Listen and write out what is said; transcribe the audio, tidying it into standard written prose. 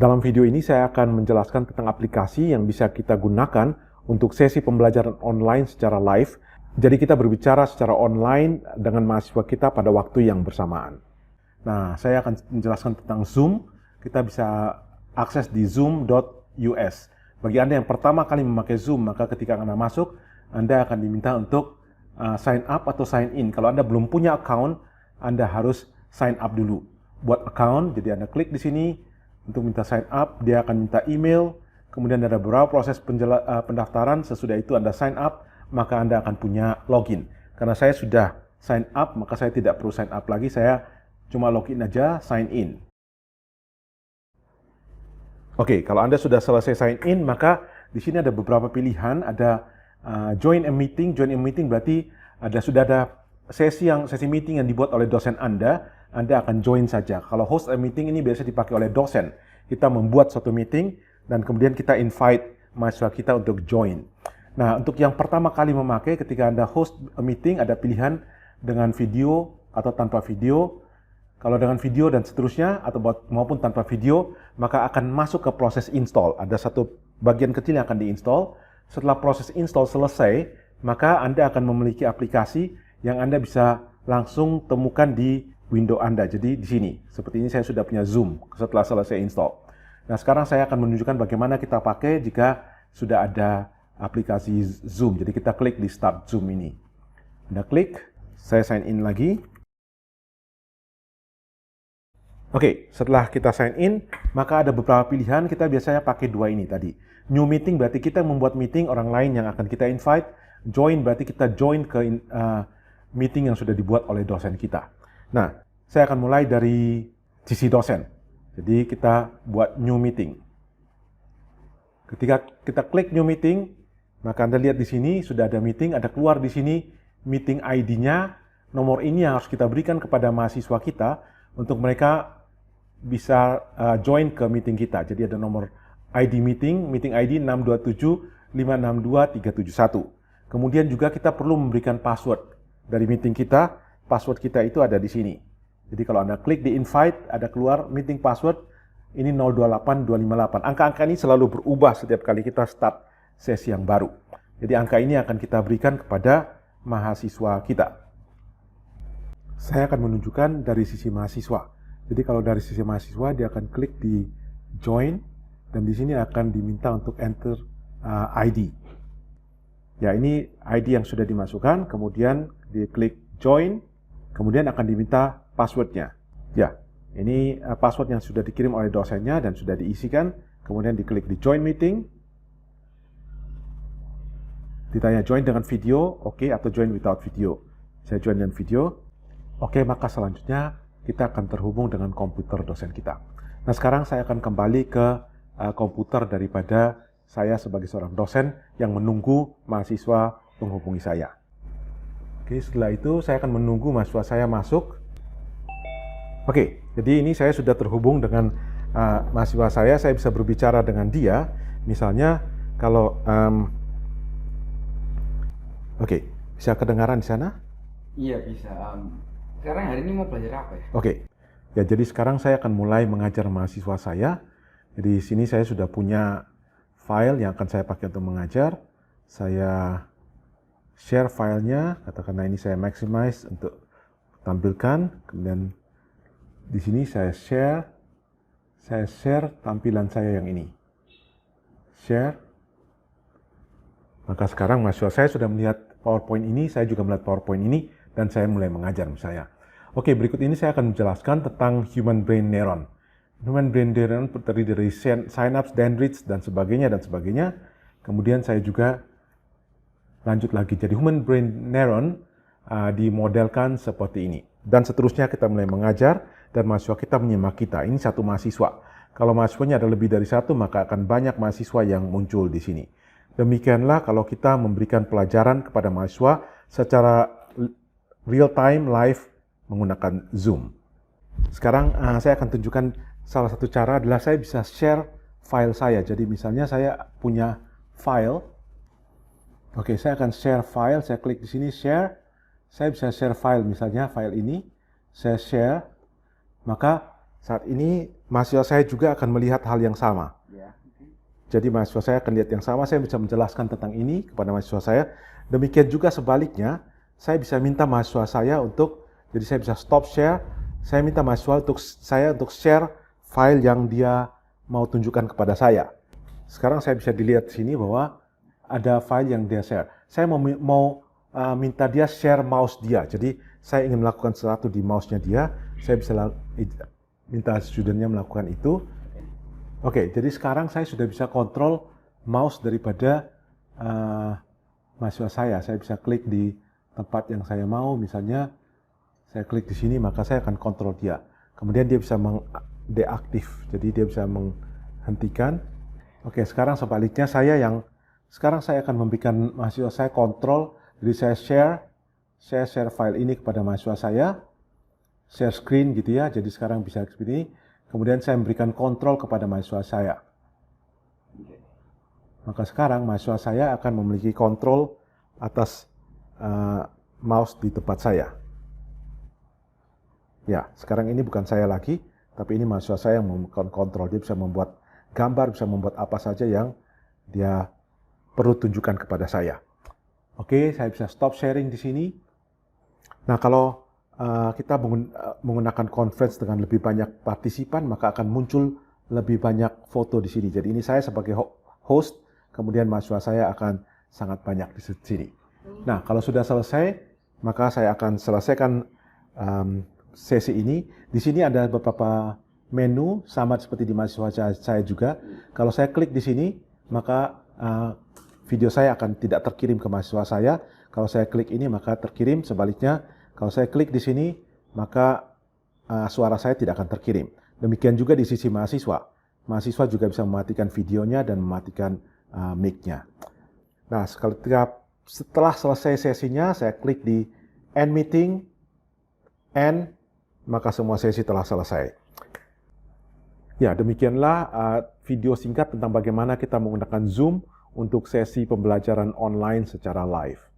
Dalam video ini saya akan menjelaskan tentang aplikasi yang bisa kita gunakan untuk sesi pembelajaran online secara live. Jadi kita berbicara secara online dengan mahasiswa kita pada waktu yang bersamaan. Nah, saya akan menjelaskan tentang Zoom. Kita bisa akses di zoom.us. Bagi Anda yang pertama kali memakai Zoom, maka ketika Anda masuk, Anda akan diminta untuk sign up atau sign in. Kalau Anda belum punya account, Anda harus sign up dulu. Buat account, jadi Anda klik di sini untuk minta sign up, dia akan minta email, kemudian ada beberapa proses pendaftaran. Sesudah itu Anda sign up, maka Anda akan punya login. Karena saya sudah sign up, maka saya tidak perlu sign up lagi, saya cuma login aja, sign in. Oke, kalau Anda sudah selesai sign in, maka di sini ada beberapa pilihan. Ada join a meeting. Join a meeting berarti sudah ada sesi meeting yang dibuat oleh dosen Anda akan join saja. Kalau host a meeting ini biasa dipakai oleh dosen. Kita membuat suatu meeting dan kemudian kita invite mahasiswa kita untuk join. Nah, untuk yang pertama kali memakai, ketika Anda host a meeting, ada pilihan dengan video atau tanpa video. Kalau dengan video dan seterusnya, atau maupun tanpa video, maka akan masuk ke proses install. Ada satu bagian kecil yang akan diinstall. Setelah proses install selesai, maka Anda akan memiliki aplikasi yang Anda bisa langsung temukan di window Anda. Jadi di sini, seperti ini saya sudah punya Zoom setelah selesai install. Nah, sekarang saya akan menunjukkan bagaimana kita pakai jika sudah ada aplikasi Zoom. Jadi kita klik di Start Zoom ini. Anda klik, saya sign in lagi. Oke, setelah kita sign in, maka ada beberapa pilihan. Kita biasanya pakai dua ini tadi. New meeting berarti kita membuat meeting orang lain yang akan kita invite. Join berarti kita join ke meeting yang sudah dibuat oleh dosen kita. Nah, saya akan mulai dari sisi dosen. Jadi kita buat new meeting. Ketika kita klik new meeting, maka Anda lihat di sini sudah ada meeting, ada keluar di sini meeting ID-nya. Nomor ini yang harus kita berikan kepada mahasiswa kita untuk mereka bisa join ke meeting kita. Jadi ada nomor ID meeting ID 627562371. Kemudian juga kita perlu memberikan password dari meeting kita. Password kita itu ada di sini. Jadi kalau Anda klik di invite, ada keluar meeting password, ini 028258. Angka-angka ini selalu berubah setiap kali kita start sesi yang baru. Jadi angka ini akan kita berikan kepada mahasiswa kita. Saya akan menunjukkan dari sisi mahasiswa. Jadi kalau dari sisi mahasiswa, dia akan klik di join, dan di sini akan diminta untuk enter ID. Ya, ini ID yang sudah dimasukkan, kemudian diklik join, kemudian akan diminta passwordnya. Ya, ini password yang sudah dikirim oleh dosennya dan sudah diisikan, kemudian diklik di join meeting. Ditanya join dengan video, oke, atau join without video. Saya join dengan video. Oke, maka selanjutnya kita akan terhubung dengan komputer dosen kita. Nah, sekarang saya akan kembali ke komputer daripada saya sebagai seorang dosen yang menunggu mahasiswa menghubungi saya. Oke, setelah itu saya akan menunggu mahasiswa saya masuk. Oke, jadi ini saya sudah terhubung dengan mahasiswa saya bisa berbicara dengan dia. Misalnya, kalau oke, bisa kedengaran di sana? Iya, bisa. Sekarang hari ini mau belajar apa ya? Oke, ya jadi sekarang saya akan mulai mengajar mahasiswa saya. Jadi di sini saya sudah punya file yang akan saya pakai untuk mengajar. Saya share filenya, katakanlah ini saya maximize untuk tampilkan. Kemudian di sini saya share tampilan saya yang ini. Share. Maka sekarang mahasiswa saya sudah melihat PowerPoint ini, saya juga melihat PowerPoint ini, dan saya mulai mengajar misalnya. Oke, berikut ini saya akan menjelaskan tentang human brain neuron. Human brain neuron terdiri dari synapse, dendrites, dan sebagainya. Kemudian saya juga lanjut lagi. Jadi human brain neuron dimodelkan seperti ini. Dan seterusnya kita mulai mengajar, dan mahasiswa kita menyimak kita. Ini satu mahasiswa. Kalau mahasiswanya ada lebih dari satu, maka akan banyak mahasiswa yang muncul di sini. Demikianlah kalau kita memberikan pelajaran kepada mahasiswa secara real time, live, menggunakan Zoom. Sekarang saya akan tunjukkan salah satu cara adalah saya bisa share file saya. Jadi misalnya saya punya file. Oke, saya akan share file. Saya klik di sini share. Saya bisa share file, misalnya file ini. Saya share. Maka saat ini mahasiswa saya juga akan melihat hal yang sama. Ya. Jadi mahasiswa saya akan lihat yang sama, saya bisa menjelaskan tentang ini kepada mahasiswa saya. Demikian juga sebaliknya, saya bisa minta mahasiswa saya untuk, jadi saya bisa stop share, saya minta mahasiswa untuk share file yang dia mau tunjukkan kepada saya. Sekarang saya bisa dilihat di sini bahwa ada file yang dia share. Saya mau minta dia share mouse dia. Jadi saya ingin melakukan sesuatu di mouse-nya dia, saya bisa minta studentnya melakukan itu. Oke, jadi sekarang saya sudah bisa kontrol mouse daripada mahasiswa saya. Saya bisa klik di tempat yang saya mau, misalnya saya klik di sini, maka saya akan kontrol dia. Kemudian dia bisa deaktif, jadi dia bisa menghentikan. Oke, sekarang sebaliknya sekarang saya akan memberikan mahasiswa saya kontrol. Jadi saya share file ini kepada mahasiswa saya, share screen gitu ya. Jadi sekarang bisa seperti ini. Kemudian saya memberikan kontrol kepada mahasiswa saya. Maka sekarang mahasiswa saya akan memiliki kontrol atas mouse di tempat saya. Ya, sekarang ini bukan saya lagi, tapi ini mahasiswa saya yang memiliki kontrol. Dia bisa membuat gambar, bisa membuat apa saja yang dia perlu tunjukkan kepada saya. Oke, saya bisa stop sharing di sini. Nah, kalau kita menggunakan conference dengan lebih banyak partisipan, maka akan muncul lebih banyak foto di sini. Jadi ini saya sebagai host, kemudian mahasiswa saya akan sangat banyak di sini. Nah, kalau sudah selesai, maka saya akan selesaikan sesi ini. Di sini ada beberapa menu, sama seperti di mahasiswa saya juga. Kalau saya klik di sini, maka video saya akan tidak terkirim ke mahasiswa saya. Kalau saya klik ini, maka terkirim. Sebaliknya, kalau saya klik di sini, maka suara saya tidak akan terkirim. Demikian juga di sisi mahasiswa. Mahasiswa juga bisa mematikan videonya dan mematikan mic-nya. Nah, setelah selesai sesinya, saya klik di End Meeting, End, maka semua sesi telah selesai. Ya, demikianlah video singkat tentang bagaimana kita menggunakan Zoom untuk sesi pembelajaran online secara live.